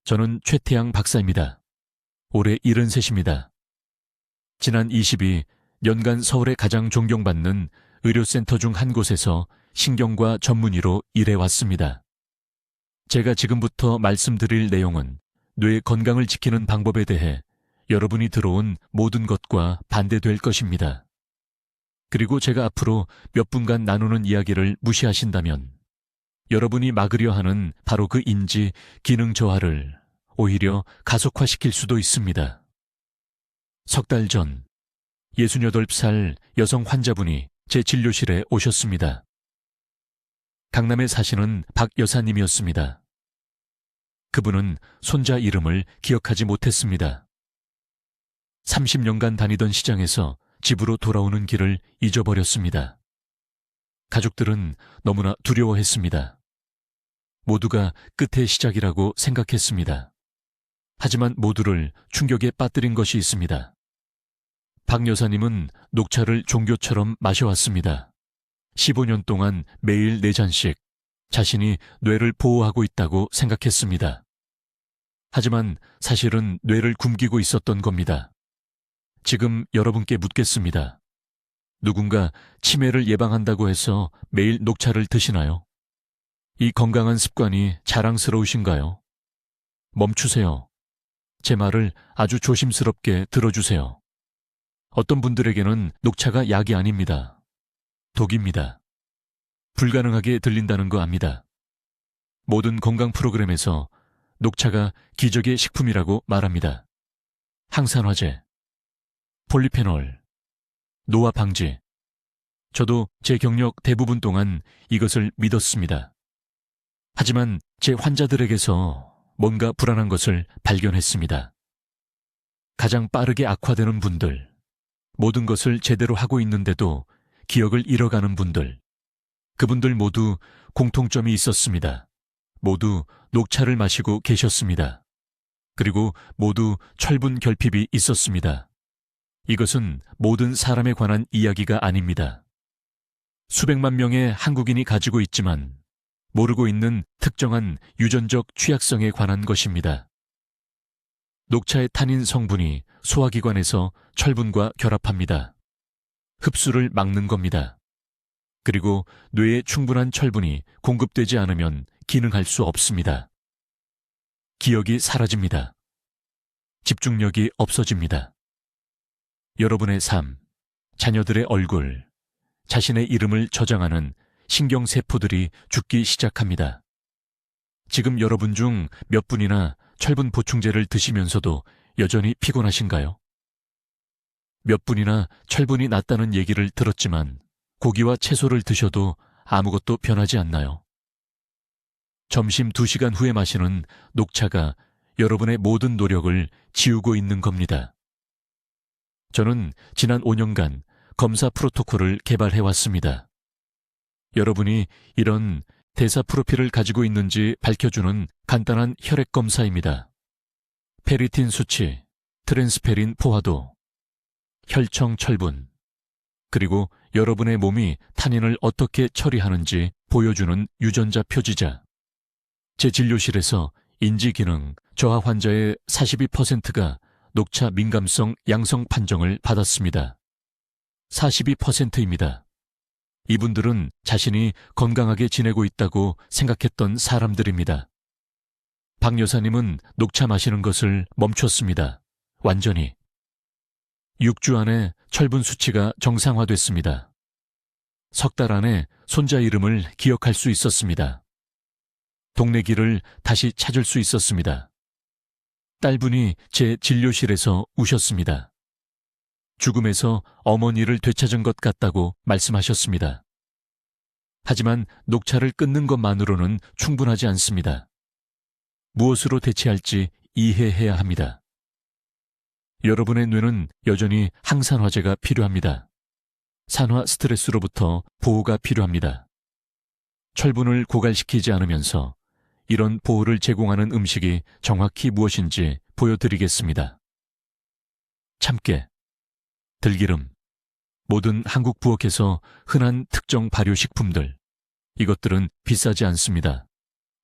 저는 최태양 박사입니다. 올해 73입니다. 지난 20이 연간 서울의 가장 존경받는 의료센터 중 한 곳에서 신경과 전문의로 일해왔습니다. 제가 지금부터 말씀드릴 내용은 뇌 건강을 지키는 방법에 대해 여러분이 들어온 모든 것과 반대될 것입니다. 그리고 제가 앞으로 몇 분간 나누는 이야기를 무시하신다면 여러분이 막으려 하는 바로 그 인지 기능 저하를 오히려 가속화시킬 수도 있습니다. 석 달 전 68살 여성 환자분이 제 진료실에 오셨습니다. 강남에 사시는 박 여사님이었습니다. 그분은 손자 이름을 기억하지 못했습니다. 30년간 다니던 시장에서 집으로 돌아오는 길을 잊어버렸습니다. 가족들은 너무나 두려워했습니다. 모두가 끝의 시작이라고 생각했습니다. 하지만 모두를 충격에 빠뜨린 것이 있습니다. 박 여사님은 녹차를 종교처럼 마셔왔습니다. 15년 동안 매일 4잔씩 자신이 뇌를 보호하고 있다고 생각했습니다. 하지만 사실은 뇌를 굶기고 있었던 겁니다. 지금 여러분께 묻겠습니다. 누군가 치매를 예방한다고 해서 매일 녹차를 드시나요? 이 건강한 습관이 자랑스러우신가요? 멈추세요. 제 말을 아주 조심스럽게 들어주세요. 어떤 분들에게는 녹차가 약이 아닙니다. 독입니다. 불가능하게 들린다는 거 압니다. 모든 건강 프로그램에서 녹차가 기적의 식품이라고 말합니다. 항산화제, 폴리페놀, 노화 방지. 저도 제 경력 대부분 동안 이것을 믿었습니다. 하지만 제 환자들에게서 뭔가 불안한 것을 발견했습니다. 가장 빠르게 악화되는 분들, 모든 것을 제대로 하고 있는데도 기억을 잃어가는 분들, 그분들 모두 공통점이 있었습니다. 모두 녹차를 마시고 계셨습니다. 그리고 모두 철분 결핍이 있었습니다. 이것은 모든 사람에 관한 이야기가 아닙니다. 수백만 명의 한국인이 가지고 있지만 모르고 있는 특정한 유전적 취약성에 관한 것입니다. 녹차의 타닌 성분이 소화기관에서 철분과 결합합니다. 흡수를 막는 겁니다. 그리고 뇌에 충분한 철분이 공급되지 않으면 기능할 수 없습니다. 기억이 사라집니다. 집중력이 없어집니다. 여러분의 삶, 자녀들의 얼굴, 자신의 이름을 저장하는 신경세포들이 죽기 시작합니다. 지금 여러분 중 몇 분이나 철분 보충제를 드시면서도 여전히 피곤하신가요? 몇 분이나 철분이 낮다는 얘기를 들었지만 고기와 채소를 드셔도 아무것도 변하지 않나요? 점심 2시간 후에 마시는 녹차가 여러분의 모든 노력을 지우고 있는 겁니다. 저는 지난 5년간 검사 프로토콜을 개발해왔습니다. 여러분이 이런 대사 프로필을 가지고 있는지 밝혀주는 간단한 혈액 검사입니다. 페리틴 수치, 트랜스페린 포화도, 혈청 철분, 그리고 여러분의 몸이 탄닌을 어떻게 처리하는지 보여주는 유전자 표지자. 제 진료실에서 인지기능 저하 환자의 42%가 녹차 민감성 양성 판정을 받았습니다. 42%입니다. 이분들은 자신이 건강하게 지내고 있다고 생각했던 사람들입니다. 박 여사님은 녹차 마시는 것을 멈췄습니다. 완전히. 6주 안에 철분 수치가 정상화됐습니다. 석 달 안에 손자 이름을 기억할 수 있었습니다. 동네 길을 다시 찾을 수 있었습니다. 딸분이 제 진료실에서 우셨습니다. 죽음에서 어머니를 되찾은 것 같다고 말씀하셨습니다. 하지만 녹차를 끊는 것만으로는 충분하지 않습니다. 무엇으로 대체할지 이해해야 합니다. 여러분의 뇌는 여전히 항산화제가 필요합니다. 산화 스트레스로부터 보호가 필요합니다. 철분을 고갈시키지 않으면서 이런 보호를 제공하는 음식이 정확히 무엇인지 보여드리겠습니다. 참깨, 들기름, 모든 한국 부엌에서 흔한 특정 발효식품들. 이것들은 비싸지 않습니다.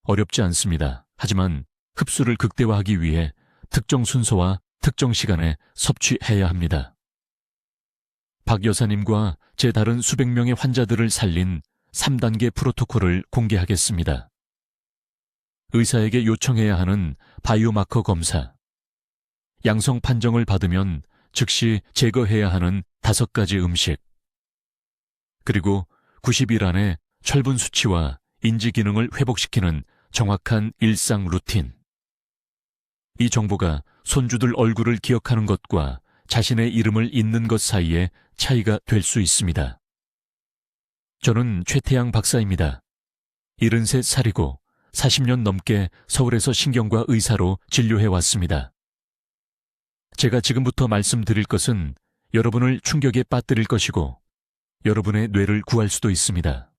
어렵지 않습니다. 하지만 흡수를 극대화하기 위해 특정 순서와 특정 시간에 섭취해야 합니다. 박 여사님과 제 다른 수백 명의 환자들을 살린 3단계 프로토콜을 공개하겠습니다. 의사에게 요청해야 하는 바이오마커 검사, 양성 판정을 받으면 즉시 제거해야 하는 5가지 음식, 그리고 90일 안에 철분 수치와 인지 기능을 회복시키는 정확한 일상 루틴. 이 정보가 손주들 얼굴을 기억하는 것과 자신의 이름을 잇는 것 사이에 차이가 될 수 있습니다. 저는 최태양 박사입니다. 73살이고 40년 넘게 서울에서 신경과 의사로 진료해 왔습니다. 제가 지금부터 말씀드릴 것은 여러분을 충격에 빠뜨릴 것이고 여러분의 뇌를 구할 수도 있습니다.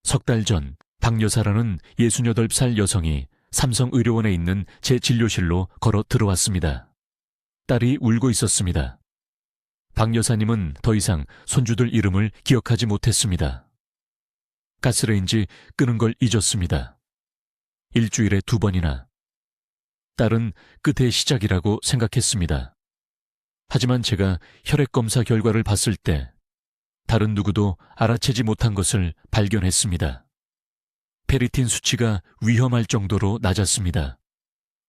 석 달 전 박 여사라는 68살 여성이 삼성의료원에 있는 제 진료실로 걸어 들어왔습니다. 딸이 울고 있었습니다. 박 여사님은 더 이상 손주들 이름을 기억하지 못했습니다. 가스레인지 끄는 걸 잊었습니다. 일주일에 2번이나. 딸은 끝의 시작이라고 생각했습니다. 하지만 제가 혈액검사 결과를 봤을 때 다른 누구도 알아채지 못한 것을 발견했습니다. 페리틴 수치가 위험할 정도로 낮았습니다.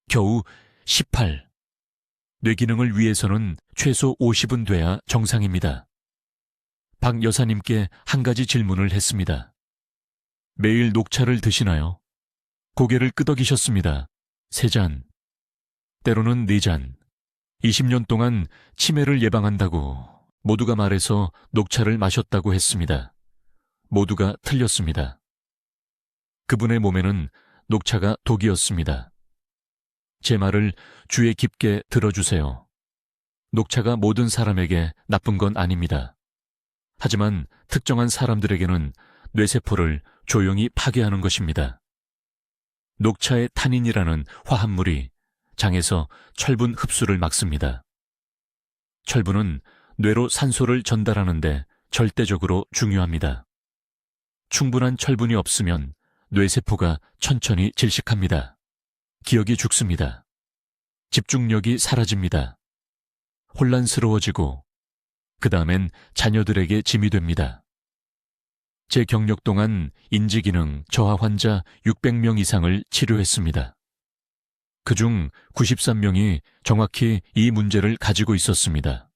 겨우 18. 뇌 기능을 위해서는 최소 50은 돼야 정상입니다. 박 여사님께 한 가지 질문을 했습니다. 매일 녹차를 드시나요? 고개를 끄덕이셨습니다. 3잔, 때로는 4잔. 20년 동안 치매를 예방한다고 모두가 말해서 녹차를 마셨다고 했습니다. 모두가 틀렸습니다. 그분의 몸에는 녹차가 독이었습니다. 제 말을 주의 깊게 들어주세요. 녹차가 모든 사람에게 나쁜 건 아닙니다. 하지만 특정한 사람들에게는 뇌세포를 조용히 파괴하는 것입니다. 녹차의 타닌이라는 화합물이 장에서 철분 흡수를 막습니다. 철분은 뇌로 산소를 전달하는데 절대적으로 중요합니다. 충분한 철분이 없으면 뇌세포가 천천히 질식합니다. 기억이 죽습니다. 집중력이 사라집니다. 혼란스러워지고 그 다음엔 자녀들에게 짐이 됩니다. 제 경력 동안 인지기능 저하 환자 600명 이상을 치료했습니다. 그중 93명이 정확히 이 문제를 가지고 있었습니다.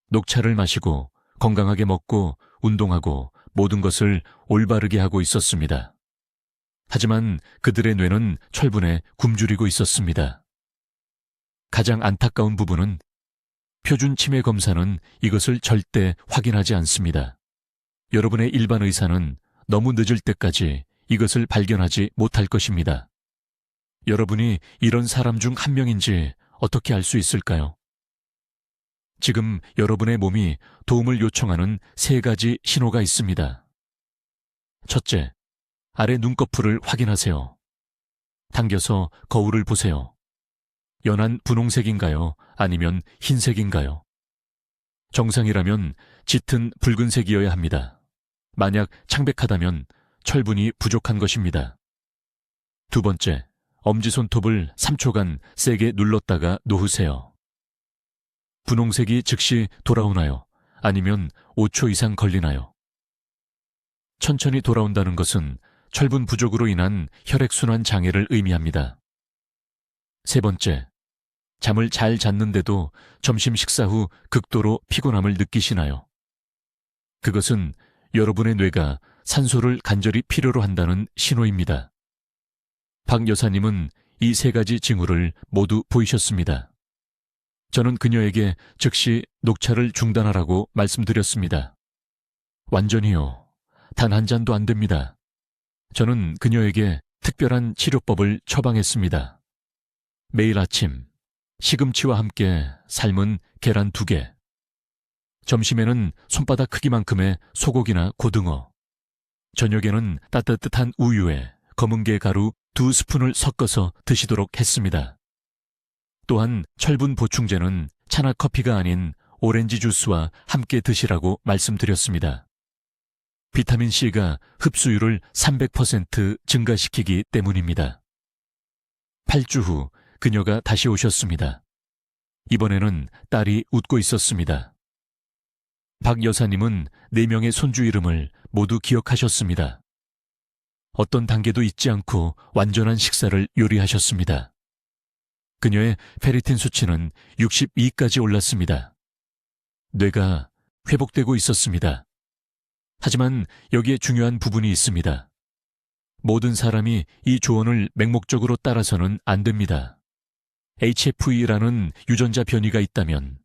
녹차를 마시고 건강하게 먹고 운동하고 모든 것을 올바르게 하고 있었습니다. 하지만 그들의 뇌는 철분에 굶주리고 있었습니다. 가장 안타까운 부분은 표준 치매 검사는 이것을 절대 확인하지 않습니다. 여러분의 일반 의사는 너무 늦을 때까지 이것을 발견하지 못할 것입니다. 여러분이 이런 사람 중 한 명인지 어떻게 알 수 있을까요? 지금 여러분의 몸이 도움을 요청하는 3가지 신호가 있습니다. 첫째, 아래 눈꺼풀을 확인하세요. 당겨서 거울을 보세요. 연한 분홍색인가요? 아니면 흰색인가요? 정상이라면 짙은 붉은색이어야 합니다. 만약 창백하다면 철분이 부족한 것입니다. 두 번째, 엄지손톱을 3초간 세게 눌렀다가 놓으세요. 분홍색이 즉시 돌아오나요? 아니면 5초 이상 걸리나요? 천천히 돌아온다는 것은 철분 부족으로 인한 혈액순환 장애를 의미합니다. 세 번째, 잠을 잘 잤는데도 점심 식사 후 극도로 피곤함을 느끼시나요? 그것은 여러분의 뇌가 산소를 간절히 필요로 한다는 신호입니다. 박 여사님은 이 3가지 징후를 모두 보이셨습니다. 저는 그녀에게 즉시 녹차를 중단하라고 말씀드렸습니다. 완전히요. 단 한 잔도 안 됩니다. 저는 그녀에게 특별한 치료법을 처방했습니다. 매일 아침 시금치와 함께 삶은 계란 2개, 점심에는 손바닥 크기만큼의 소고기나 고등어, 저녁에는 따뜻한 우유에 검은게 가루 2스푼을 섞어서 드시도록 했습니다. 또한 철분 보충제는 차나 커피가 아닌 오렌지 주스와 함께 드시라고 말씀드렸습니다. 비타민C가 흡수율을 300% 증가시키기 때문입니다. 8주 후 그녀가 다시 오셨습니다. 이번에는 딸이 웃고 있었습니다. 박 여사님은 4명의 손주 이름을 모두 기억하셨습니다. 어떤 단계도 잊지 않고 완전한 식사를 요리하셨습니다. 그녀의 페리틴 수치는 62까지 올랐습니다. 뇌가 회복되고 있었습니다. 하지만 여기에 중요한 부분이 있습니다. 모든 사람이 이 조언을 맹목적으로 따라서는 안 됩니다. HFE라는 유전자 변이가 있다면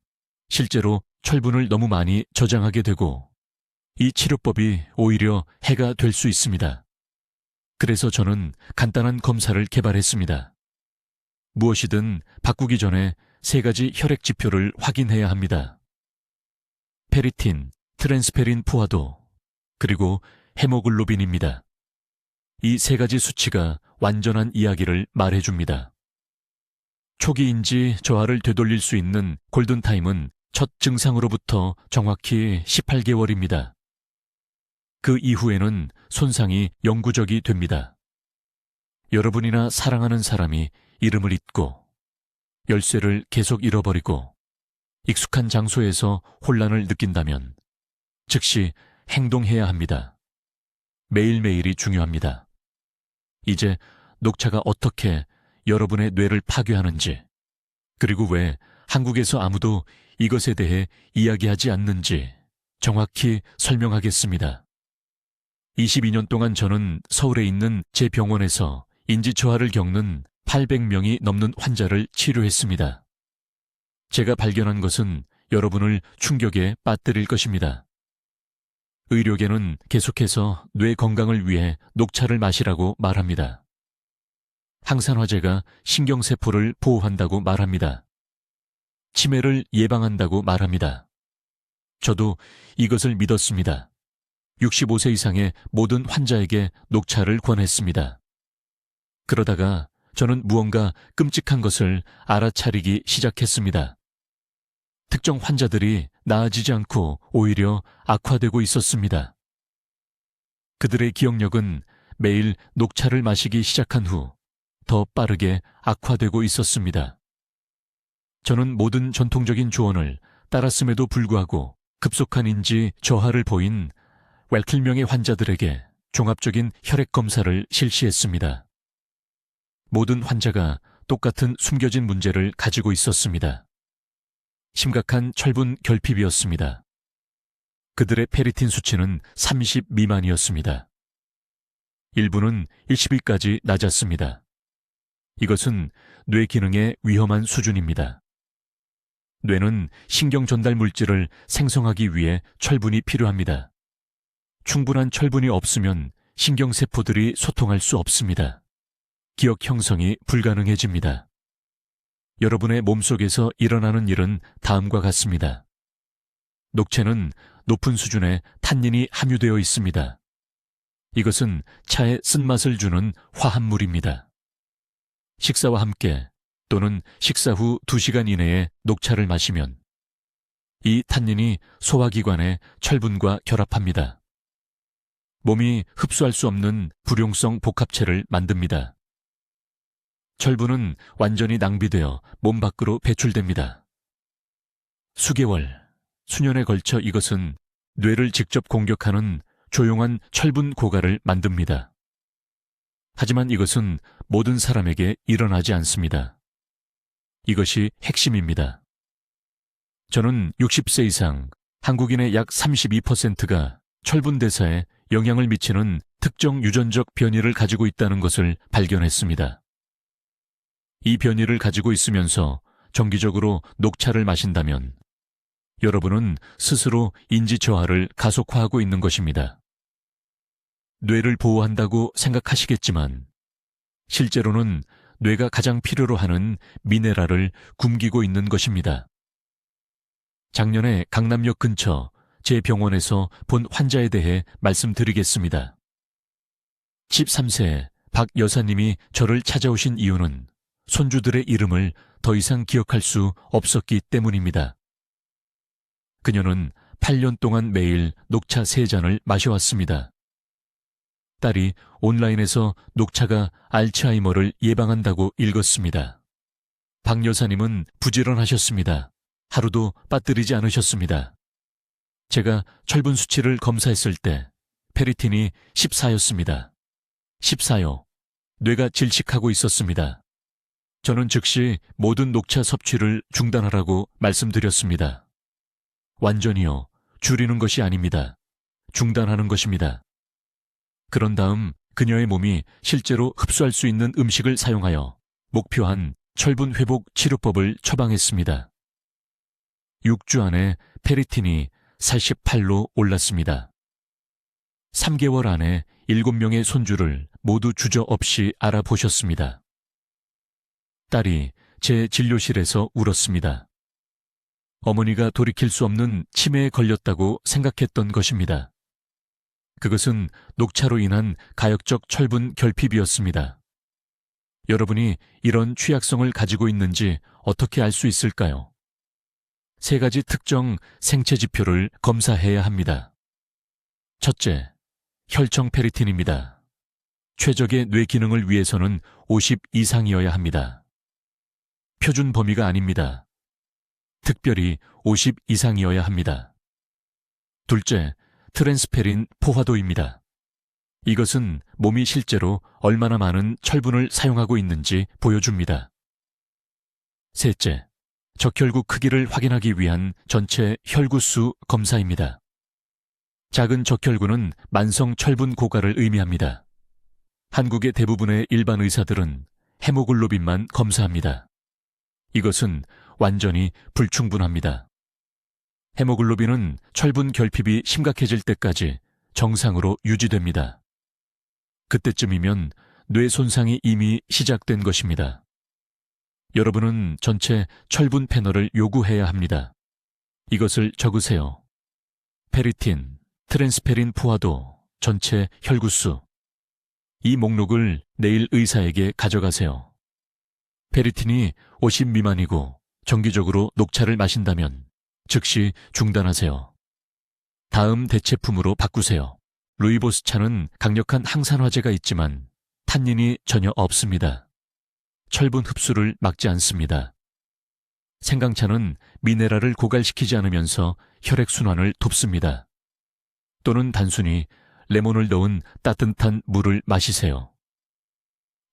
실제로 철분을 너무 많이 저장하게 되고 이 치료법이 오히려 해가 될 수 있습니다. 그래서 저는 간단한 검사를 개발했습니다. 무엇이든 바꾸기 전에 3가지 혈액 지표를 확인해야 합니다. 페리틴, 트랜스페린 포화도, 그리고 헤모글로빈입니다. 이 3가지 수치가 완전한 이야기를 말해줍니다. 초기인지 저하를 되돌릴 수 있는 골든타임은 첫 증상으로부터 정확히 18개월입니다. 그 이후에는 손상이 영구적이 됩니다. 여러분이나 사랑하는 사람이 이름을 잊고 열쇠를 계속 잃어버리고 익숙한 장소에서 혼란을 느낀다면 즉시 행동해야 합니다. 매일매일이 중요합니다. 이제 녹차가 어떻게 여러분의 뇌를 파괴하는지, 그리고 왜 한국에서 아무도 이것에 대해 이야기하지 않는지 정확히 설명하겠습니다. 22년 동안 저는 서울에 있는 제 병원에서 인지저하를 겪는 800명이 넘는 환자를 치료했습니다. 제가 발견한 것은 여러분을 충격에 빠뜨릴 것입니다. 의료계는 계속해서 뇌 건강을 위해 녹차를 마시라고 말합니다. 항산화제가 신경세포를 보호한다고 말합니다. 치매를 예방한다고 말합니다. 저도 이것을 믿었습니다. 65세 이상의 모든 환자에게 녹차를 권했습니다. 그러다가 저는 무언가 끔찍한 것을 알아차리기 시작했습니다. 특정 환자들이 나아지지 않고 오히려 악화되고 있었습니다. 그들의 기억력은 매일 녹차를 마시기 시작한 후 더 빠르게 악화되고 있었습니다. 저는 모든 전통적인 조언을 따랐음에도 불구하고 급속한 인지 저하를 보인 웰킬명의 환자들에게 종합적인 혈액 검사를 실시했습니다. 모든 환자가 똑같은 숨겨진 문제를 가지고 있었습니다. 심각한 철분 결핍이었습니다. 그들의 페리틴 수치는 30 미만이었습니다. 일부는 일시비까지 낮았습니다. 이것은 뇌 기능의 위험한 수준입니다. 뇌는 신경 전달 물질을 생성하기 위해 철분이 필요합니다. 충분한 철분이 없으면 신경세포들이 소통할 수 없습니다. 기억 형성이 불가능해집니다. 여러분의 몸속에서 일어나는 일은 다음과 같습니다. 녹차는 높은 수준의 탄닌이 함유되어 있습니다. 이것은 차에 쓴맛을 주는 화합물입니다. 식사와 함께 또는 식사 후 2시간 이내에 녹차를 마시면 이 탄닌이 소화기관의 철분과 결합합니다. 몸이 흡수할 수 없는 불용성 복합체를 만듭니다. 철분은 완전히 낭비되어 몸 밖으로 배출됩니다. 수개월, 수년에 걸쳐 이것은 뇌를 직접 공격하는 조용한 철분 고갈을 만듭니다. 하지만 이것은 모든 사람에게 일어나지 않습니다. 이것이 핵심입니다. 저는 60세 이상 한국인의 약 32%가 철분 대사에 영향을 미치는 특정 유전적 변이를 가지고 있다는 것을 발견했습니다. 이 변이를 가지고 있으면서 정기적으로 녹차를 마신다면 여러분은 스스로 인지 저하를 가속화하고 있는 것입니다. 뇌를 보호한다고 생각하시겠지만 실제로는 뇌가 가장 필요로 하는 미네랄을 굶기고 있는 것입니다. 작년에 강남역 근처 제 병원에서 본 환자에 대해 말씀드리겠습니다. 13세 박 여사님이 저를 찾아오신 이유는 손주들의 이름을 더 이상 기억할 수 없었기 때문입니다. 그녀는 8년 동안 매일 녹차 3잔을 마셔왔습니다. 딸이 온라인에서 녹차가 알츠하이머를 예방한다고 읽었습니다. 박 여사님은 부지런하셨습니다. 하루도 빠뜨리지 않으셨습니다. 제가 철분 수치를 검사했을 때 페리틴이 14였습니다. 14요. 뇌가 질식하고 있었습니다. 저는 즉시 모든 녹차 섭취를 중단하라고 말씀드렸습니다. 완전히요. 줄이는 것이 아닙니다. 중단하는 것입니다. 그런 다음 그녀의 몸이 실제로 흡수할 수 있는 음식을 사용하여 목표한 철분 회복 치료법을 처방했습니다. 6주 안에 페리틴이 48로 올랐습니다. 3개월 안에 7명의 손주를 모두 주저없이 알아보셨습니다. 딸이 제 진료실에서 울었습니다. 어머니가 돌이킬 수 없는 치매에 걸렸다고 생각했던 것입니다. 그것은 녹차로 인한 가역적 철분 결핍이었습니다. 여러분이 이런 취약성을 가지고 있는지 어떻게 알 수 있을까요? 3가지 특정 생체 지표를 검사해야 합니다. 첫째, 혈청 페리틴입니다. 최적의 뇌 기능을 위해서는 50 이상이어야 합니다. 표준 범위가 아닙니다. 특별히 50 이상이어야 합니다. 둘째, 트랜스페린 포화도입니다. 이것은 몸이 실제로 얼마나 많은 철분을 사용하고 있는지 보여줍니다. 셋째, 적혈구 크기를 확인하기 위한 전체 혈구수 검사입니다. 작은 적혈구는 만성 철분 고갈을 의미합니다. 한국의 대부분의 일반 의사들은 헤모글로빈만 검사합니다. 이것은 완전히 불충분합니다. 헤모글로빈은 철분 결핍이 심각해질 때까지 정상으로 유지됩니다. 그때쯤이면 뇌 손상이 이미 시작된 것입니다. 여러분은 전체 철분 패널을 요구해야 합니다. 이것을 적으세요. 페리틴, 트랜스페린 포화도, 전체 혈구수. 이 목록을 내일 의사에게 가져가세요. 페리틴이 50 미만이고 정기적으로 녹차를 마신다면 즉시 중단하세요. 다음 대체품으로 바꾸세요. 루이보스 차는 강력한 항산화제가 있지만 탄닌이 전혀 없습니다. 철분 흡수를 막지 않습니다. 생강차는 미네랄을 고갈시키지 않으면서 혈액순환을 돕습니다. 또는 단순히 레몬을 넣은 따뜻한 물을 마시세요.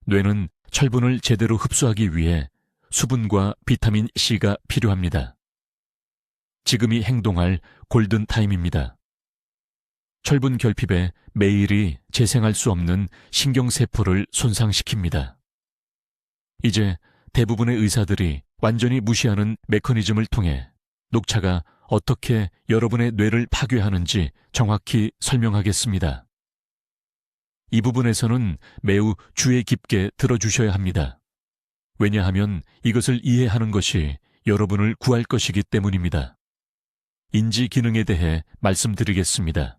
뇌는 철분을 제대로 흡수하기 위해 수분과 비타민 C가 필요합니다. 지금이 행동할 골든타임입니다. 철분 결핍에 매일이 재생할 수 없는 신경세포를 손상시킵니다. 이제 대부분의 의사들이 완전히 무시하는 메커니즘을 통해 녹차가 어떻게 여러분의 뇌를 파괴하는지 정확히 설명하겠습니다. 이 부분에서는 매우 주의 깊게 들어주셔야 합니다. 왜냐하면 이것을 이해하는 것이 여러분을 구할 것이기 때문입니다. 인지 기능에 대해 말씀드리겠습니다.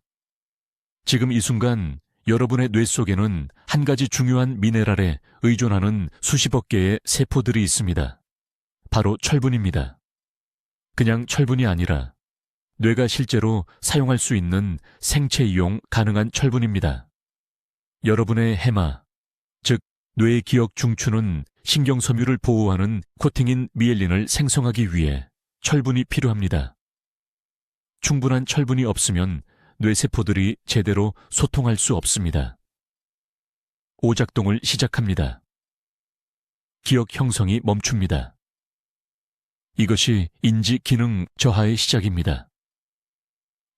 지금 이 순간 여러분의 뇌 속에는 한 가지 중요한 미네랄에 의존하는 수십억 개의 세포들이 있습니다. 바로 철분입니다. 그냥 철분이 아니라 뇌가 실제로 사용할 수 있는 생체 이용 가능한 철분입니다. 여러분의 해마, 즉 뇌의 기억 중추는 신경섬유를 보호하는 코팅인 미엘린을 생성하기 위해 철분이 필요합니다. 충분한 철분이 없으면 뇌세포들이 제대로 소통할 수 없습니다. 오작동을 시작합니다. 기억 형성이 멈춥니다. 이것이 인지 기능 저하의 시작입니다.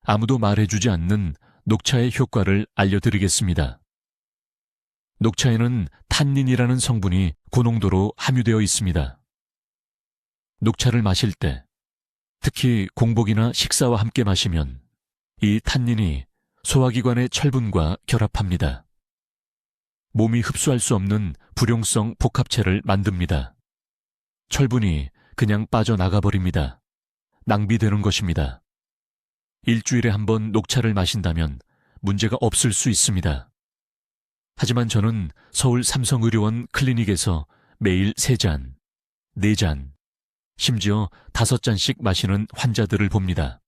아무도 말해주지 않는 녹차의 효과를 알려드리겠습니다. 녹차에는 탄닌이라는 성분이 고농도로 함유되어 있습니다. 녹차를 마실 때, 특히 공복이나 식사와 함께 마시면 이 탄닌이 소화기관의 철분과 결합합니다. 몸이 흡수할 수 없는 불용성 복합체를 만듭니다. 철분이 그냥 빠져나가버립니다. 낭비되는 것입니다. 일주일에 한 번 녹차를 마신다면 문제가 없을 수 있습니다. 하지만 저는 서울 삼성의료원 클리닉에서 매일 3잔, 4잔, 심지어 5잔씩 마시는 환자들을 봅니다.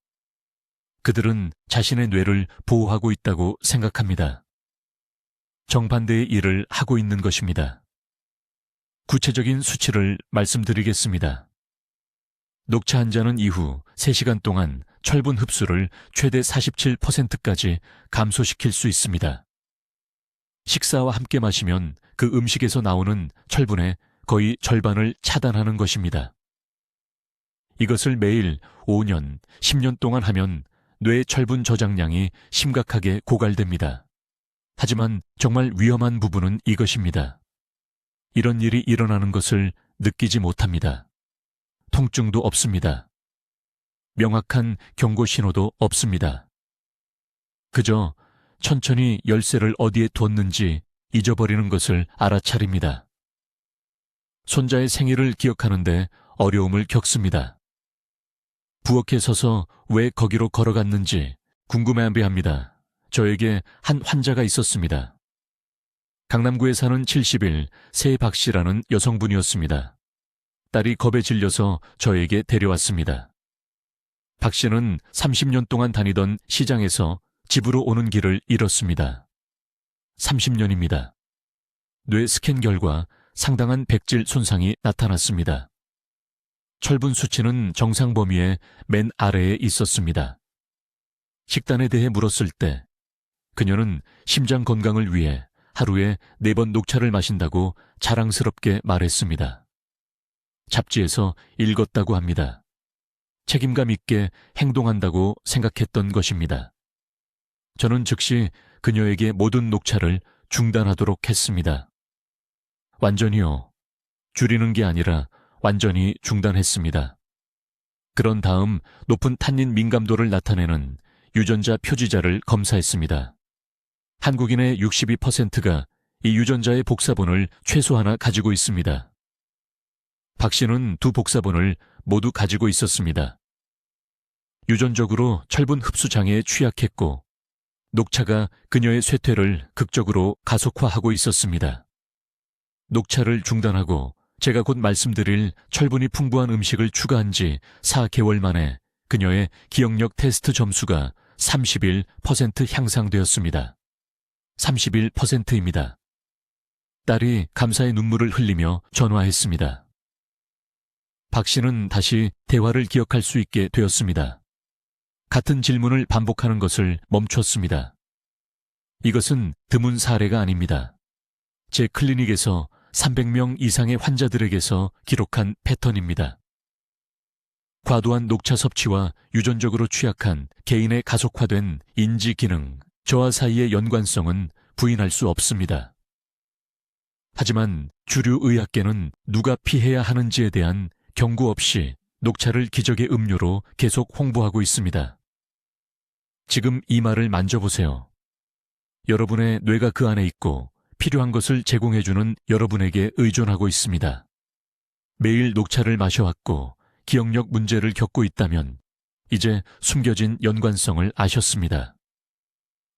그들은 자신의 뇌를 보호하고 있다고 생각합니다. 정반대의 일을 하고 있는 것입니다. 구체적인 수치를 말씀드리겠습니다. 녹차 한 잔은 이후 3시간 동안 철분 흡수를 최대 47%까지 감소시킬 수 있습니다. 식사와 함께 마시면 그 음식에서 나오는 철분의 거의 절반을 차단하는 것입니다. 이것을 매일 5년, 10년 동안 하면 뇌 철분 저장량이 심각하게 고갈됩니다. 하지만 정말 위험한 부분은 이것입니다. 이런 일이 일어나는 것을 느끼지 못합니다. 통증도 없습니다. 명확한 경고 신호도 없습니다. 그저 천천히 열쇠를 어디에 뒀는지 잊어버리는 것을 알아차립니다. 손자의 생일을 기억하는데 어려움을 겪습니다. 부엌에 서서 왜 거기로 걸어갔는지 궁금해합니다. 저에게 한 환자가 있었습니다. 강남구에 사는 70일 새 박씨라는 여성분이었습니다. 딸이 겁에 질려서 저에게 데려왔습니다. 박 씨는 30년 동안 다니던 시장에서 집으로 오는 길을 잃었습니다. 30년입니다. 뇌 스캔 결과 상당한 백질 손상이 나타났습니다. 철분 수치는 정상 범위의 맨 아래에 있었습니다. 식단에 대해 물었을 때 그녀는 심장 건강을 위해 하루에 4번 녹차를 마신다고 자랑스럽게 말했습니다. 잡지에서 읽었다고 합니다. 책임감 있게 행동한다고 생각했던 것입니다. 저는 즉시 그녀에게 모든 녹차를 중단하도록 했습니다. 완전히요. 줄이는 게 아니라 완전히 중단했습니다. 그런 다음 높은 탄닌 민감도를 나타내는 유전자 표지자를 검사했습니다. 한국인의 62%가 이 유전자의 복사본을 최소 하나 가지고 있습니다. 박 씨는 2 복사본을 모두 가지고 있었습니다. 유전적으로 철분 흡수 장애에 취약했고 녹차가 그녀의 쇠퇴를 극적으로 가속화하고 있었습니다. 녹차를 중단하고 제가 곧 말씀드릴 철분이 풍부한 음식을 추가한 지 4개월 만에 그녀의 기억력 테스트 점수가 31% 향상되었습니다. 31%입니다. 딸이 감사의 눈물을 흘리며 전화했습니다. 박 씨는 다시 대화를 기억할 수 있게 되었습니다. 같은 질문을 반복하는 것을 멈췄습니다. 이것은 드문 사례가 아닙니다. 제 클리닉에서 300명 이상의 환자들에게서 기록한 패턴입니다. 과도한 녹차 섭취와 유전적으로 취약한 개인의 가속화된 인지 기능, 저와 사이의 연관성은 부인할 수 없습니다. 하지만 주류 의학계는 누가 피해야 하는지에 대한 경고 없이 녹차를 기적의 음료로 계속 홍보하고 있습니다. 지금 이 말을 만져보세요. 여러분의 뇌가 그 안에 있고 필요한 것을 제공해주는 여러분에게 의존하고 있습니다. 매일 녹차를 마셔왔고 기억력 문제를 겪고 있다면 이제 숨겨진 연관성을 아셨습니다.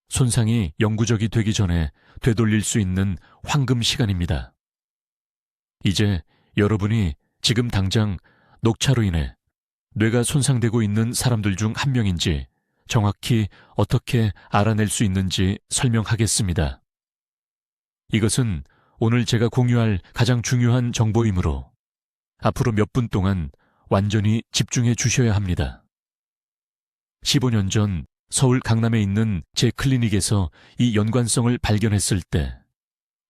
손상이 영구적이 되기 전에 되돌릴 수 있는 황금 시간입니다. 이제 여러분이 지금 당장 녹차로 인해 뇌가 손상되고 있는 사람들 중 한 명인지 정확히 어떻게 알아낼 수 있는지 설명하겠습니다. 이것은 오늘 제가 공유할 가장 중요한 정보이므로 앞으로 몇 분 동안 완전히 집중해 주셔야 합니다. 15년 전 서울 강남에 있는 제 클리닉에서 이 연관성을 발견했을 때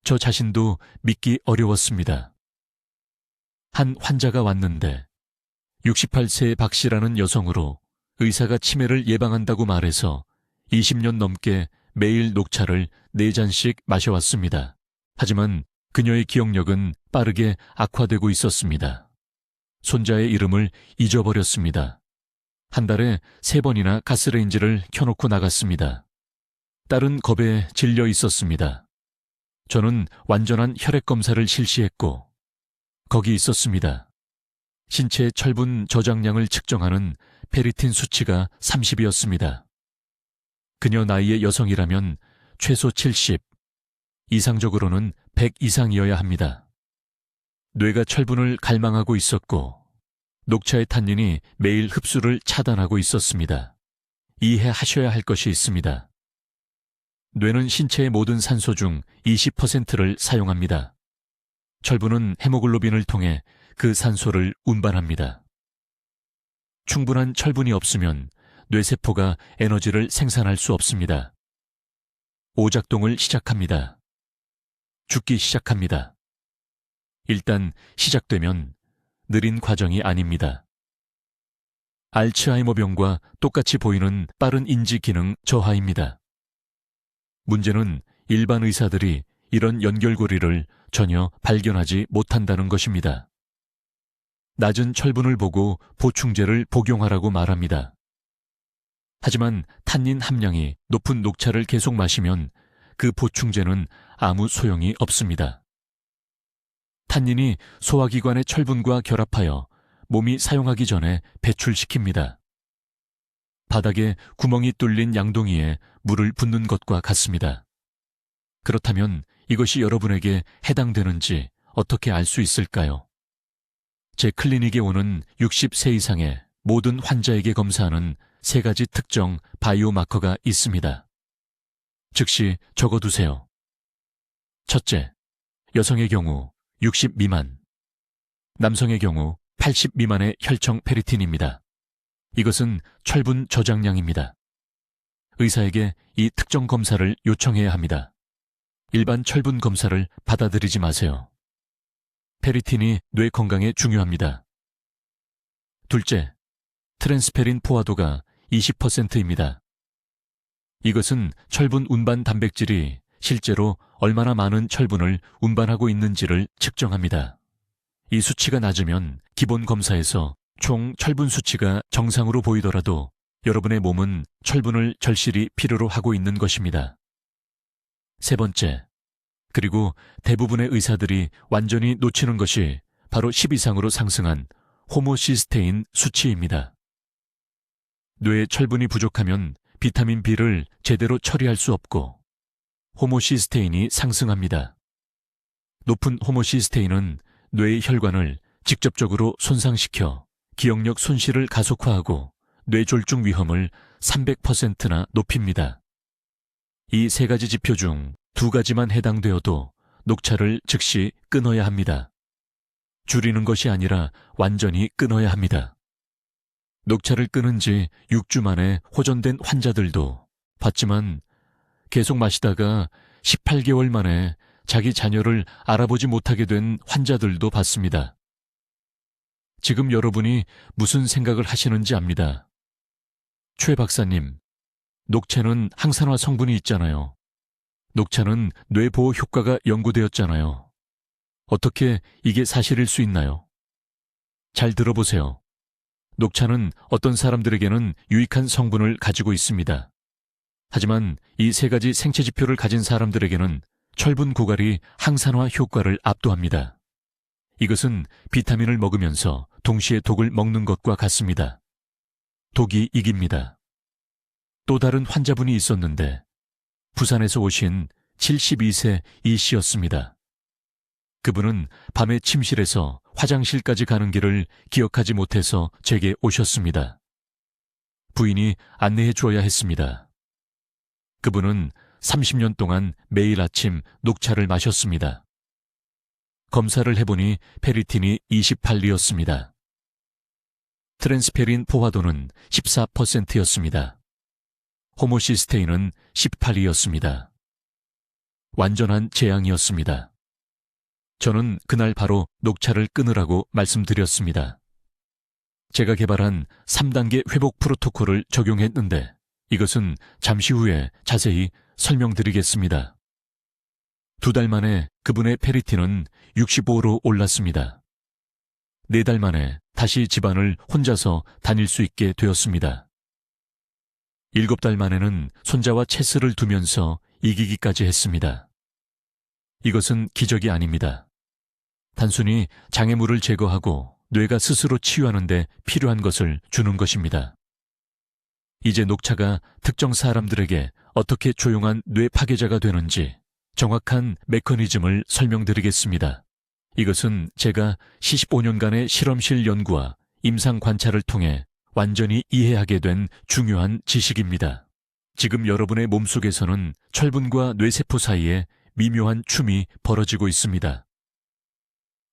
저 자신도 믿기 어려웠습니다. 한 환자가 왔는데 68세의 박 씨라는 여성으로 의사가 치매를 예방한다고 말해서 20년 넘게 매일 녹차를 4잔씩 마셔왔습니다. 하지만 그녀의 기억력은 빠르게 악화되고 있었습니다. 손자의 이름을 잊어버렸습니다. 한 달에 3번이나 가스레인지를 켜놓고 나갔습니다. 딸은 겁에 질려 있었습니다. 저는 완전한 혈액 검사를 실시했고 거기 있었습니다. 신체 철분 저장량을 측정하는 페리틴 수치가 30이었습니다. 그녀 나이의 여성이라면 최소 70, 이상적으로는 100 이상이어야 합니다. 뇌가 철분을 갈망하고 있었고 녹차의 탄닌이 매일 흡수를 차단하고 있었습니다. 이해하셔야 할 것이 있습니다. 뇌는 신체의 모든 산소 중 20%를 사용합니다. 철분은 헤모글로빈을 통해 그 산소를 운반합니다. 충분한 철분이 없으면 뇌세포가 에너지를 생산할 수 없습니다. 오작동을 시작합니다. 죽기 시작합니다. 일단 시작되면 느린 과정이 아닙니다. 알츠하이머병과 똑같이 보이는 빠른 인지 기능 저하입니다. 문제는 일반 의사들이 이런 연결고리를 전혀 발견하지 못한다는 것입니다. 낮은 철분을 보고 보충제를 복용하라고 말합니다. 하지만 탄닌 함량이 높은 녹차를 계속 마시면 그 보충제는 아무 소용이 없습니다. 탄닌이 소화기관의 철분과 결합하여 몸이 사용하기 전에 배출시킵니다. 바닥에 구멍이 뚫린 양동이에 물을 붓는 것과 같습니다. 그렇다면 이것이 여러분에게 해당되는지 어떻게 알 수 있을까요? 제 클리닉에 오는 60세 이상의 모든 환자에게 검사하는 3가지 특정 바이오마커가 있습니다. 즉시 적어두세요. 첫째, 여성의 경우 60 미만, 남성의 경우 80 미만의 혈청 페리틴입니다. 이것은 철분 저장량입니다. 의사에게 이 특정 검사를 요청해야 합니다. 일반 철분 검사를 받아들이지 마세요. 페리틴이 뇌 건강에 중요합니다. 둘째, 트랜스페린 포화도가 20%입니다. 이것은 철분 운반 단백질이 실제로 얼마나 많은 철분을 운반하고 있는지를 측정합니다. 이 수치가 낮으면 기본 검사에서 총 철분 수치가 정상으로 보이더라도 여러분의 몸은 철분을 절실히 필요로 하고 있는 것입니다. 세 번째, 그리고 대부분의 의사들이 완전히 놓치는 것이 바로 10 이상으로 상승한 호모시스테인 수치입니다. 뇌에 철분이 부족하면 비타민 B를 제대로 처리할 수 없고 호모시스테인이 상승합니다. 높은 호모시스테인은 뇌의 혈관을 직접적으로 손상시켜 기억력 손실을 가속화하고 뇌졸중 위험을 300%나 높입니다. 이 3가지 지표 중 2가지만 해당되어도 녹차를 즉시 끊어야 합니다. 줄이는 것이 아니라 완전히 끊어야 합니다. 녹차를 끊은 지 6주 만에 호전된 환자들도 봤지만 계속 마시다가 18개월 만에 자기 자녀를 알아보지 못하게 된 환자들도 봤습니다. 지금 여러분이 무슨 생각을 하시는지 압니다. 최 박사님, 녹차는 항산화 성분이 있잖아요. 녹차는 뇌보호 효과가 연구되었잖아요. 어떻게 이게 사실일 수 있나요? 잘 들어보세요. 녹차는 어떤 사람들에게는 유익한 성분을 가지고 있습니다. 하지만 이 3가지 생체 지표를 가진 사람들에게는 철분 고갈이 항산화 효과를 압도합니다. 이것은 비타민을 먹으면서 동시에 독을 먹는 것과 같습니다. 독이 이깁니다. 또 다른 환자분이 있었는데 부산에서 오신 72세 이 씨였습니다. 그분은 밤에 침실에서 화장실까지 가는 길을 기억하지 못해서 제게 오셨습니다. 부인이 안내해 주어야 했습니다. 그분은 30년 동안 매일 아침 녹차를 마셨습니다. 검사를 해보니 페리틴이 28이었습니다. 트랜스페린 포화도는 14%였습니다. 호모시스테인은 18이었습니다. 완전한 재앙이었습니다. 저는 그날 바로 녹차를 끊으라고 말씀드렸습니다. 제가 개발한 3단계 회복 프로토콜을 적용했는데 이것은 잠시 후에 자세히 설명드리겠습니다. 2달 만에 그분의 페리틴은 65로 올랐습니다. 4달 만에 다시 집안을 혼자서 다닐 수 있게 되었습니다. 7달 만에는 손자와 체스를 두면서 이기기까지 했습니다. 이것은 기적이 아닙니다. 단순히 장애물을 제거하고 뇌가 스스로 치유하는 데 필요한 것을 주는 것입니다. 이제 녹차가 특정 사람들에게 어떻게 조용한 뇌 파괴자가 되는지 정확한 메커니즘을 설명드리겠습니다. 이것은 제가 75년간의 실험실 연구와 임상 관찰을 통해 완전히 이해하게 된 중요한 지식입니다. 지금 여러분의 몸속에서는 철분과 뇌세포 사이에 미묘한 춤이 벌어지고 있습니다.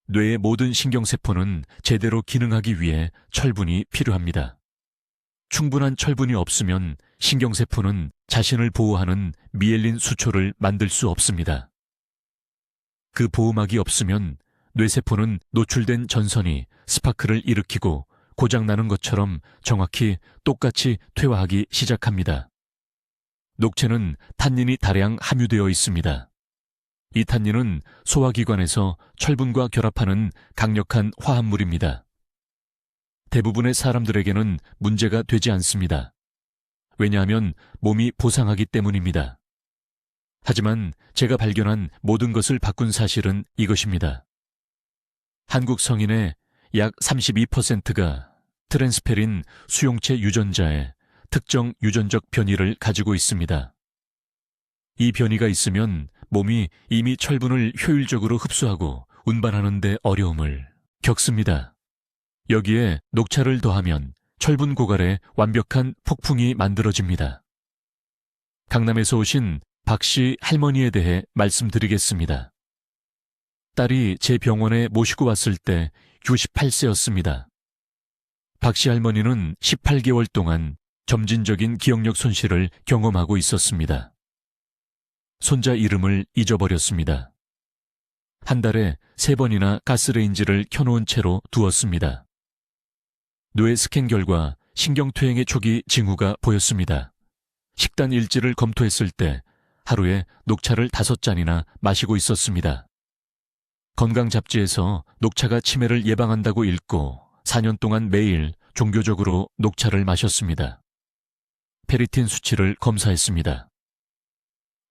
뇌의 모든 신경세포는 제대로 기능하기 위해 철분이 필요합니다. 충분한 철분이 없으면 신경세포는 자신을 보호하는 미엘린 수초를 만들 수 없습니다. 그 보호막이 없으면 뇌세포는 노출된 전선이 스파크를 일으키고 고장나는 것처럼 정확히 똑같이 퇴화하기 시작합니다. 녹체는 탄닌이 다량 함유되어 있습니다. 이 탄닌은 소화기관에서 철분과 결합하는 강력한 화합물입니다. 대부분의 사람들에게는 문제가 되지 않습니다. 왜냐하면 몸이 보상하기 때문입니다. 하지만 제가 발견한 모든 것을 바꾼 사실은 이것입니다. 한국 성인의 약 32%가 트랜스페린 수용체 유전자의 특정 유전적 변이를 가지고 있습니다. 이 변이가 있으면 몸이 이미 철분을 효율적으로 흡수하고 운반하는 데 어려움을 겪습니다. 여기에 녹차를 더하면 철분 고갈에 완벽한 폭풍이 만들어집니다. 강남에서 오신 박 씨 할머니에 대해 말씀드리겠습니다. 딸이 제 병원에 모시고 왔을 때 98세였습니다. 박 씨 할머니는 18개월 동안 점진적인 기억력 손실을 경험하고 있었습니다. 손자 이름을 잊어버렸습니다. 한 달에 3번이나 가스레인지를 켜놓은 채로 두었습니다. 뇌 스캔 결과 신경퇴행의 초기 징후가 보였습니다. 식단 일지를 검토했을 때 하루에 녹차를 5잔이나 마시고 있었습니다. 건강 잡지에서 녹차가 치매를 예방한다고 읽고 4년 동안 매일 종교적으로 녹차를 마셨습니다. 페리틴 수치를 검사했습니다.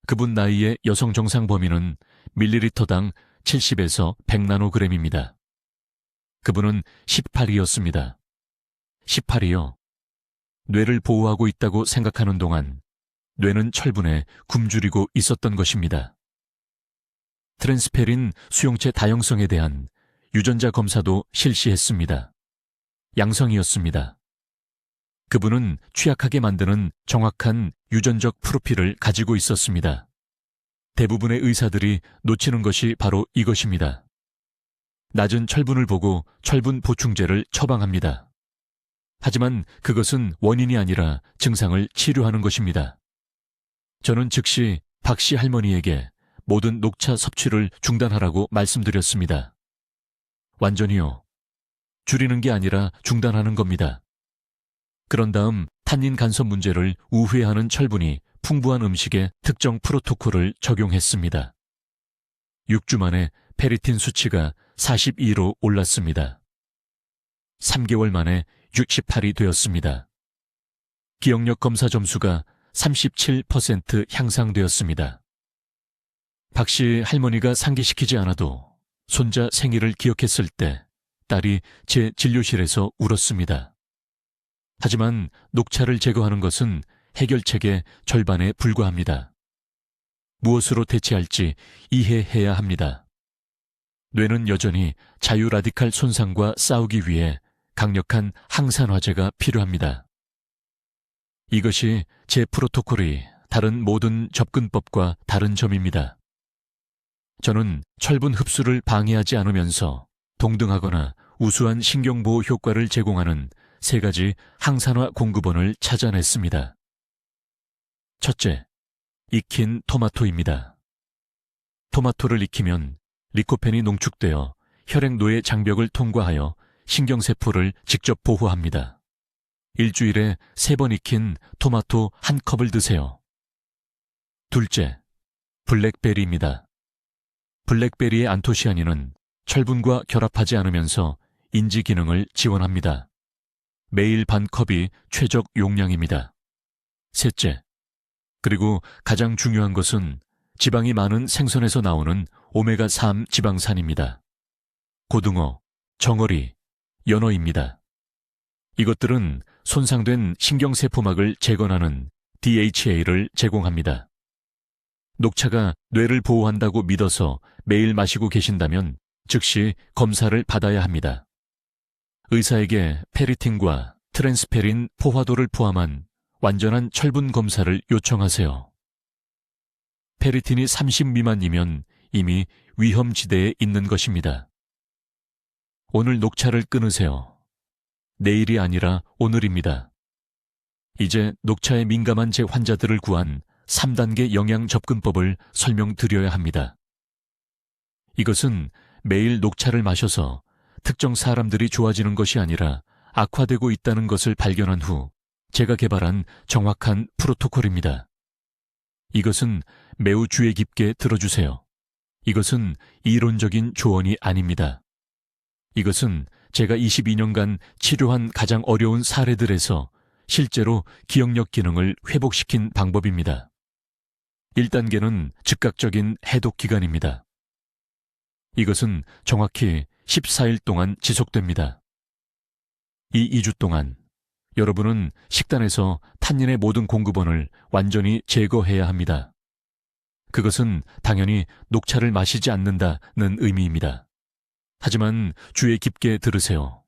그분 나이의 여성 정상 범위는 밀리리터당 70에서 100나노그램입니다. 그분은 18이었습니다. 18이요. 뇌를 보호하고 있다고 생각하는 동안 뇌는 철분에 굶주리고 있었던 것입니다. 트랜스페린 수용체 다형성에 대한 유전자 검사도 실시했습니다. 양성이었습니다. 그분은 취약하게 만드는 정확한 유전적 프로필을 가지고 있었습니다. 대부분의 의사들이 놓치는 것이 바로 이것입니다. 낮은 철분을 보고 철분 보충제를 처방합니다. 하지만 그것은 원인이 아니라 증상을 치료하는 것입니다. 저는 즉시 박 씨 할머니에게 모든 녹차 섭취를 중단하라고 말씀드렸습니다. 완전히요. 줄이는 게 아니라 중단하는 겁니다. 그런 다음 탄닌 간섭 문제를 우회하는 철분이 풍부한 음식에 특정 프로토콜을 적용했습니다. 6주 만에 페리틴 수치가 42로 올랐습니다. 3개월 만에 68이 되었습니다. 기억력 검사 점수가 37% 향상되었습니다. 박 씨 할머니가 상기시키지 않아도 손자 생일을 기억했을 때 딸이 제 진료실에서 울었습니다. 하지만 녹차를 제거하는 것은 해결책의 절반에 불과합니다. 무엇으로 대체할지 이해해야 합니다. 뇌는 여전히 자유 라디칼 손상과 싸우기 위해 강력한 항산화제가 필요합니다. 이것이 제 프로토콜이 다른 모든 접근법과 다른 점입니다. 저는 철분 흡수를 방해하지 않으면서 동등하거나 우수한 신경보호 효과를 제공하는 3가지 항산화 공급원을 찾아냈습니다. 첫째, 익힌 토마토입니다. 토마토를 익히면 리코펜이 농축되어 혈액노의 장벽을 통과하여 신경세포를 직접 보호합니다. 일주일에 3번 익힌 토마토 1컵을 드세요. 둘째, 블랙베리입니다. 블랙베리의 안토시아닌은 철분과 결합하지 않으면서 인지 기능을 지원합니다. 매일 반 컵이 최적 용량입니다. 셋째, 그리고 가장 중요한 것은 지방이 많은 생선에서 나오는 오메가3 지방산입니다. 고등어, 정어리, 연어입니다. 이것들은 손상된 신경세포막을 재건하는 DHA를 제공합니다. 녹차가 뇌를 보호한다고 믿어서 매일 마시고 계신다면 즉시 검사를 받아야 합니다. 의사에게 페리틴과 트랜스페린 포화도를 포함한 완전한 철분 검사를 요청하세요. 페리틴이 30 미만이면 이미 위험지대에 있는 것입니다. 오늘 녹차를 끊으세요. 내일이 아니라 오늘입니다. 이제 녹차에 민감한 제 환자들을 구한 3단계 영양 접근법을 설명드려야 합니다. 이것은 매일 녹차를 마셔서 특정 사람들이 좋아지는 것이 아니라 악화되고 있다는 것을 발견한 후 제가 개발한 정확한 프로토콜입니다. 이것은 매우 주의 깊게 들어주세요. 이것은 이론적인 조언이 아닙니다. 이것은 제가 22년간 치료한 가장 어려운 사례들에서 실제로 기억력 기능을 회복시킨 방법입니다. 1단계는 즉각적인 해독 기간입니다. 이것은 정확히 14일 동안 지속됩니다. 이 2주 동안 여러분은 식단에서 탄닌의 모든 공급원을 완전히 제거해야 합니다. 그것은 당연히 녹차를 마시지 않는다는 의미입니다. 하지만 주의 깊게 들으세요.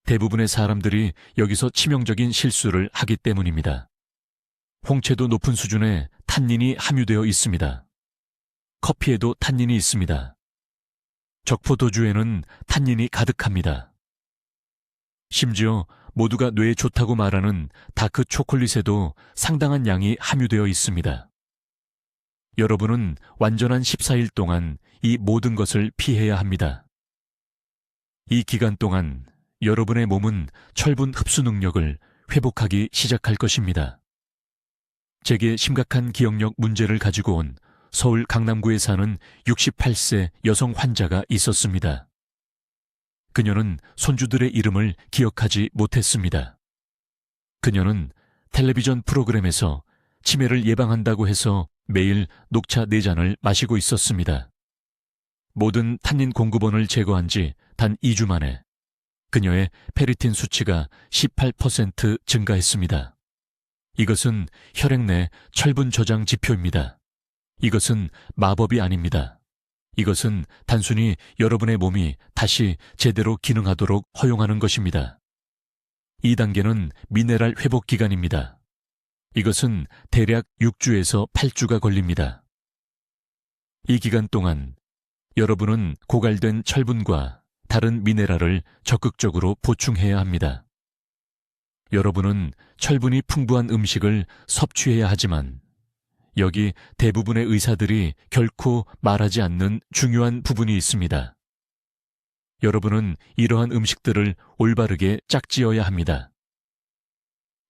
대부분의 사람들이 여기서 치명적인 실수를 하기 때문입니다. 홍채도 높은 수준의 탄닌이 함유되어 있습니다. 커피에도 탄닌이 있습니다. 적포도주에는 탄닌이 가득합니다. 심지어 모두가 뇌에 좋다고 말하는 다크 초콜릿에도 상당한 양이 함유되어 있습니다. 여러분은 완전한 14일 동안 이 모든 것을 피해야 합니다. 이 기간 동안 여러분의 몸은 철분 흡수 능력을 회복하기 시작할 것입니다. 제게 심각한 기억력 문제를 가지고 온 서울 강남구에 사는 68세 여성 환자가 있었습니다. 그녀는 손주들의 이름을 기억하지 못했습니다. 그녀는 텔레비전 프로그램에서 치매를 예방한다고 해서 매일 녹차 4잔을 마시고 있었습니다. 모든 탄닌 공급원을 제거한 지 단 2주 만에 그녀의 페리틴 수치가 18% 증가했습니다. 이것은 혈액 내 철분 저장 지표입니다. 이것은 마법이 아닙니다. 이것은 단순히 여러분의 몸이 다시 제대로 기능하도록 허용하는 것입니다. 2단계는 미네랄 회복 기간입니다. 이것은 대략 6주에서 8주가 걸립니다. 이 기간 동안 여러분은 고갈된 철분과 다른 미네랄을 적극적으로 보충해야 합니다. 여러분은 철분이 풍부한 음식을 섭취해야 하지만 여기 대부분의 의사들이 결코 말하지 않는 중요한 부분이 있습니다. 여러분은 이러한 음식들을 올바르게 짝지어야 합니다.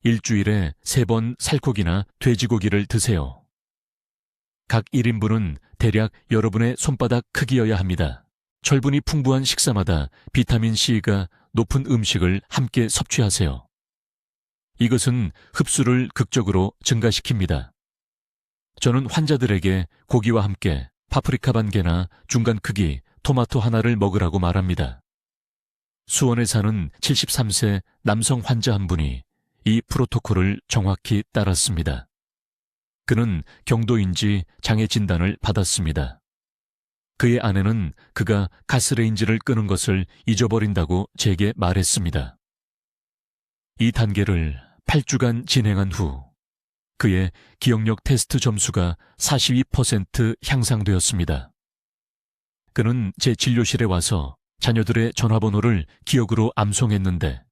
일주일에 3번 살코기나 돼지고기를 드세요. 각 1인분은 대략 여러분의 손바닥 크기여야 합니다. 철분이 풍부한 식사마다 비타민C가 높은 음식을 함께 섭취하세요. 이것은 흡수를 극적으로 증가시킵니다. 저는 환자들에게 고기와 함께 파프리카 반 개나 중간 크기 토마토 하나를 먹으라고 말합니다. 수원에 사는 73세 남성 환자 한 분이 이 프로토콜을 정확히 따랐습니다. 그는 경도인지 장애 진단을 받았습니다. 그의 아내는 그가 가스레인지를 끄는 것을 잊어버린다고 제게 말했습니다. 이 단계를 8주간 진행한 후 그의 기억력 테스트 점수가 42% 향상되었습니다. 그는 제 진료실에 와서 자녀들의 전화번호를 기억으로 암송했는데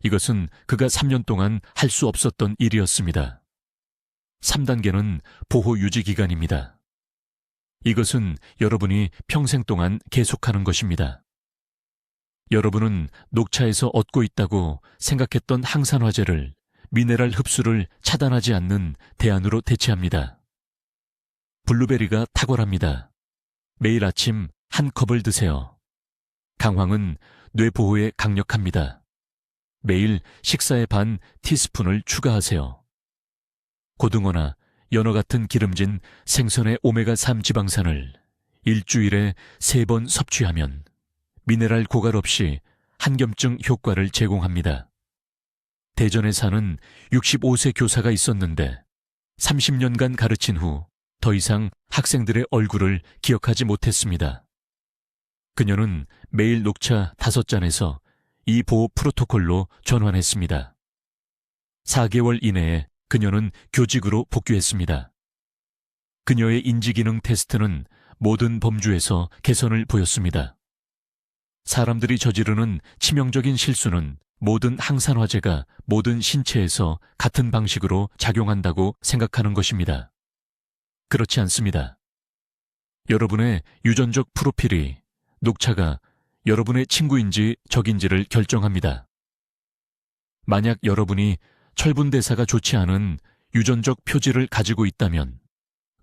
이것은 그가 3년 동안 할 수 없었던 일이었습니다. 3단계는 보호 유지 기간입니다. 이것은 여러분이 평생 동안 계속하는 것입니다. 여러분은 녹차에서 얻고 있다고 생각했던 항산화제를 미네랄 흡수를 차단하지 않는 대안으로 대체합니다. 블루베리가 탁월합니다. 매일 아침 한 컵을 드세요. 강황은 뇌 보호에 강력합니다. 매일 식사에 반 티스푼을 추가하세요. 고등어나 연어 같은 기름진 생선의 오메가3 지방산을 일주일에 3번 섭취하면 미네랄 고갈 없이 한겸증 효과를 제공합니다. 대전에 사는 65세 교사가 있었는데 30년간 가르친 후 더 이상 학생들의 얼굴을 기억하지 못했습니다. 그녀는 매일 녹차 5잔에서 이 보호 프로토콜로 전환했습니다. 4개월 이내에 그녀는 교직으로 복귀했습니다. 그녀의 인지기능 테스트는 모든 범주에서 개선을 보였습니다. 사람들이 저지르는 치명적인 실수는 모든 항산화제가 모든 신체에서 같은 방식으로 작용한다고 생각하는 것입니다. 그렇지 않습니다. 여러분의 유전적 프로필이 녹차가 여러분의 친구인지 적인지를 결정합니다. 만약 여러분이 철분 대사가 좋지 않은 유전적 표지를 가지고 있다면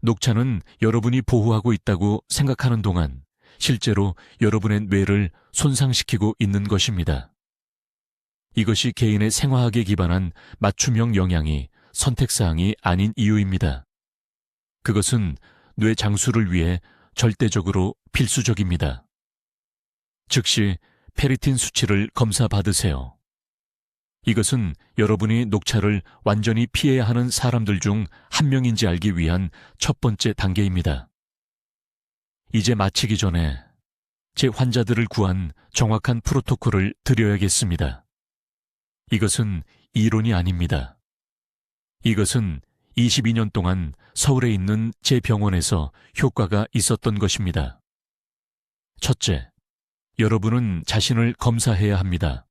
녹차는 여러분이 보호하고 있다고 생각하는 동안 실제로 여러분의 뇌를 손상시키고 있는 것입니다. 이것이 개인의 생화학에 기반한 맞춤형 영양이 선택사항이 아닌 이유입니다. 그것은 뇌 장수를 위해 절대적으로 필수적입니다. 즉시 페리틴 수치를 검사받으세요. 이것은 여러분이 녹차를 완전히 피해야 하는 사람들 중 한 명인지 알기 위한 첫 번째 단계입니다. 이제 마치기 전에 제 환자들을 구한 정확한 프로토콜을 드려야겠습니다. 이것은 이론이 아닙니다. 이것은 22년 동안 서울에 있는 제 병원에서 효과가 있었던 것입니다. 첫째, 여러분은 자신을 검사해야 합니다.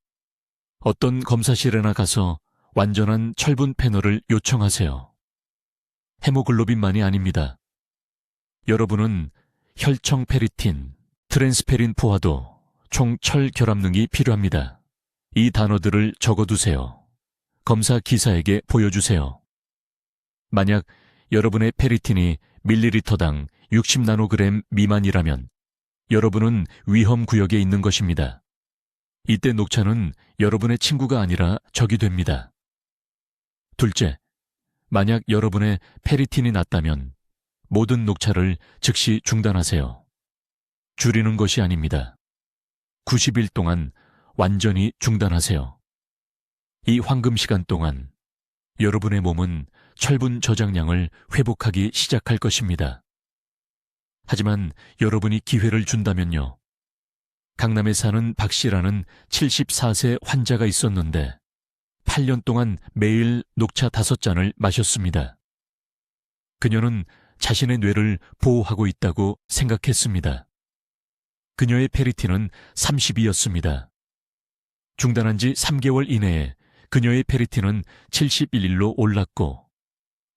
어떤 검사실에나 가서 완전한 철분 패널을 요청하세요. 헤모글로빈만이 아닙니다. 여러분은 혈청 페리틴, 트랜스페린 포화도, 총 철 결합능이 필요합니다. 이 단어들을 적어두세요. 검사 기사에게 보여주세요. 만약 여러분의 페리틴이 밀리리터당 60나노그램 미만이라면 여러분은 위험 구역에 있는 것입니다. 이때 녹차는 여러분의 친구가 아니라 적이 됩니다. 둘째, 만약 여러분의 페리틴이 낮다면 모든 녹차를 즉시 중단하세요. 줄이는 것이 아닙니다. 90일 동안 완전히 중단하세요. 이 황금 시간 동안 여러분의 몸은 철분 저장량을 회복하기 시작할 것입니다. 하지만 여러분이 기회를 준다면요. 강남에 사는 박 씨라는 74세 환자가 있었는데 8년 동안 매일 녹차 5잔을 마셨습니다. 그녀는 자신의 뇌를 보호하고 있다고 생각했습니다. 그녀의 페리틴은 30이었습니다. 중단한 지 3개월 이내에 그녀의 페리틴은 71일로 올랐고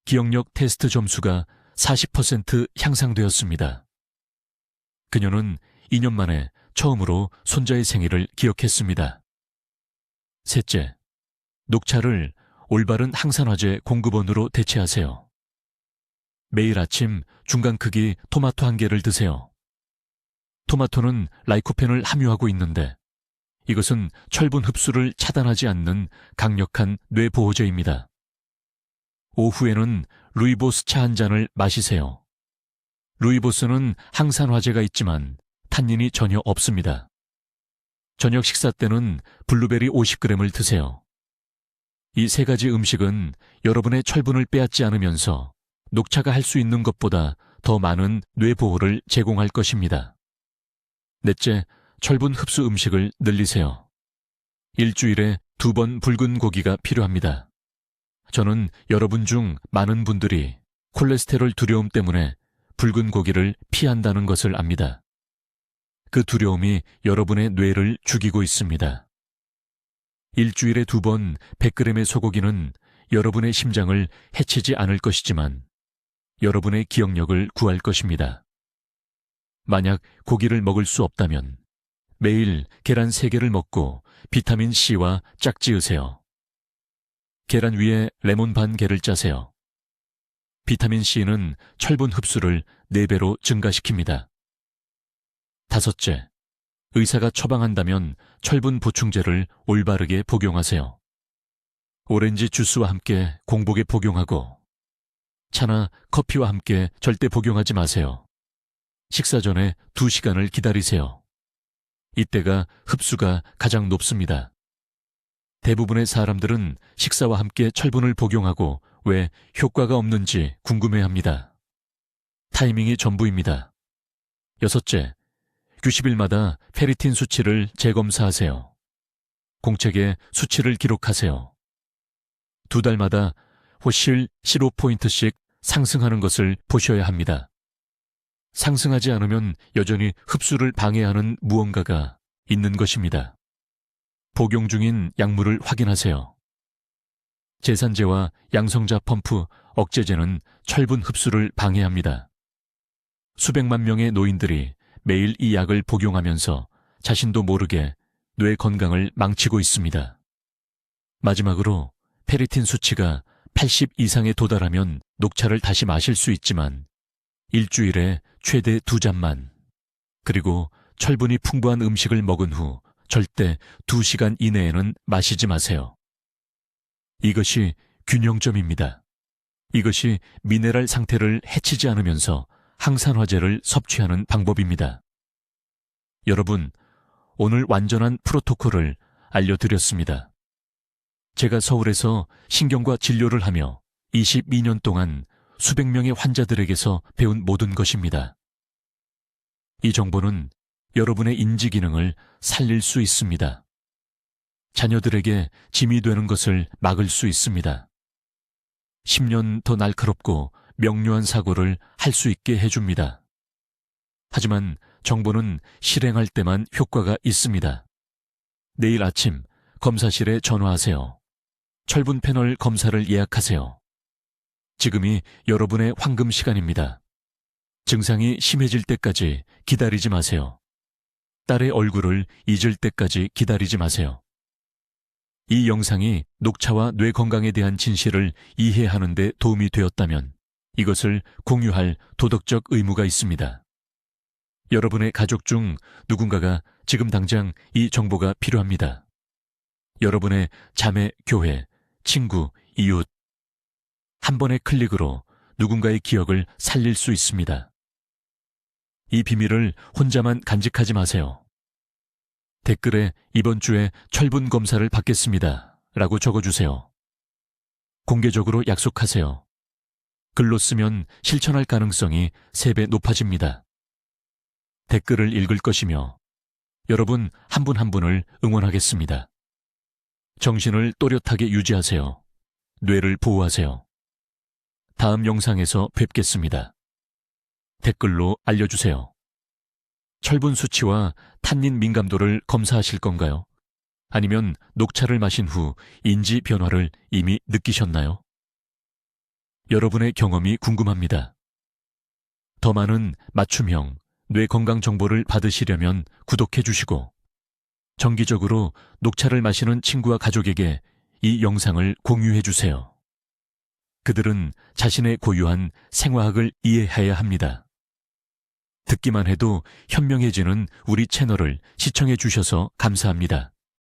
기억력 테스트 점수가 40% 향상되었습니다. 그녀는 2년 만에 처음으로 손자의 생일을 기억했습니다. 셋째, 녹차를 올바른 항산화제 공급원으로 대체하세요. 매일 아침 중간 크기 토마토 1개를 드세요. 토마토는 라이코펜을 함유하고 있는데 이것은 철분 흡수를 차단하지 않는 강력한 뇌보호제입니다. 오후에는 루이보스 차 한 잔을 마시세요. 루이보스는 항산화제가 있지만 탄닌이 전혀 없습니다. 저녁 식사 때는 블루베리 50g을 드세요. 이 3가지 음식은 여러분의 철분을 빼앗지 않으면서 녹차가 할 수 있는 것보다 더 많은 뇌보호를 제공할 것입니다. 넷째, 철분 흡수 음식을 늘리세요. 일주일에 2번 붉은 고기가 필요합니다. 저는 여러분 중 많은 분들이 콜레스테롤 두려움 때문에 붉은 고기를 피한다는 것을 압니다. 그 두려움이 여러분의 뇌를 죽이고 있습니다. 일주일에 2번 100g의 소고기는 여러분의 심장을 해치지 않을 것이지만 여러분의 기억력을 구할 것입니다. 만약 고기를 먹을 수 없다면 매일 계란 3개를 먹고 비타민 C와 짝지으세요. 계란 위에 레몬 반 개를 짜세요. 비타민 C는 철분 흡수를 4배로 증가시킵니다. 다섯째, 의사가 처방한다면 철분 보충제를 올바르게 복용하세요. 오렌지 주스와 함께 공복에 복용하고 차나 커피와 함께 절대 복용하지 마세요. 식사 전에 2시간을 기다리세요. 이때가 흡수가 가장 높습니다. 대부분의 사람들은 식사와 함께 철분을 복용하고 왜 효과가 없는지 궁금해합니다. 타이밍이 전부입니다. 여섯째, 90일마다 페리틴 수치를 재검사하세요. 공책에 수치를 기록하세요. 2달마다 호실 15포인트씩 상승하는 것을 보셔야 합니다. 상승하지 않으면 여전히 흡수를 방해하는 무언가가 있는 것입니다. 복용 중인 약물을 확인하세요. 제산제와 양성자 펌프, 억제제는 철분 흡수를 방해합니다. 수백만 명의 노인들이 매일 이 약을 복용하면서 자신도 모르게 뇌 건강을 망치고 있습니다. 마지막으로 페리틴 수치가 80 이상에 도달하면 녹차를 다시 마실 수 있지만 일주일에 최대 2잔만, 그리고 철분이 풍부한 음식을 먹은 후 절대 2시간 이내에는 마시지 마세요. 이것이 균형점입니다. 이것이 미네랄 상태를 해치지 않으면서 항산화제를 섭취하는 방법입니다. 여러분, 오늘 완전한 프로토콜을 알려드렸습니다. 제가 서울에서 신경과 진료를 하며 22년 동안 수백 명의 환자들에게서 배운 모든 것입니다. 이 정보는 여러분의 인지 기능을 살릴 수 있습니다. 자녀들에게 짐이 되는 것을 막을 수 있습니다. 10년 더 날카롭고 명료한 사고를 할 수 있게 해줍니다. 하지만 정보는 실행할 때만 효과가 있습니다. 내일 아침 검사실에 전화하세요. 철분 패널 검사를 예약하세요. 지금이 여러분의 황금 시간입니다. 증상이 심해질 때까지 기다리지 마세요. 딸의 얼굴을 잊을 때까지 기다리지 마세요. 이 영상이 녹차와 뇌 건강에 대한 진실을 이해하는 데 도움이 되었다면 이것을 공유할 도덕적 의무가 있습니다. 여러분의 가족 중 누군가가 지금 당장 이 정보가 필요합니다. 여러분의 자매, 교회, 친구, 이웃, 한 번의 클릭으로 누군가의 기억을 살릴 수 있습니다. 이 비밀을 혼자만 간직하지 마세요. 댓글에 이번 주에 철분 검사를 받겠습니다 라고 적어주세요. 공개적으로 약속하세요. 글로 쓰면 실천할 가능성이 3배 높아집니다. 댓글을 읽을 것이며 여러분 한 분 한 분을 응원하겠습니다. 정신을 또렷하게 유지하세요. 뇌를 보호하세요. 다음 영상에서 뵙겠습니다. 댓글로 알려주세요. 철분 수치와 탄닌 민감도를 검사하실 건가요? 아니면 녹차를 마신 후 인지 변화를 이미 느끼셨나요? 여러분의 경험이 궁금합니다. 더 많은 맞춤형 뇌 건강 정보를 받으시려면 구독해 주시고 정기적으로 녹차를 마시는 친구와 가족에게 이 영상을 공유해 주세요. 그들은 자신의 고유한 생화학을 이해해야 합니다. 듣기만 해도 현명해지는 우리 채널을 시청해 주셔서 감사합니다.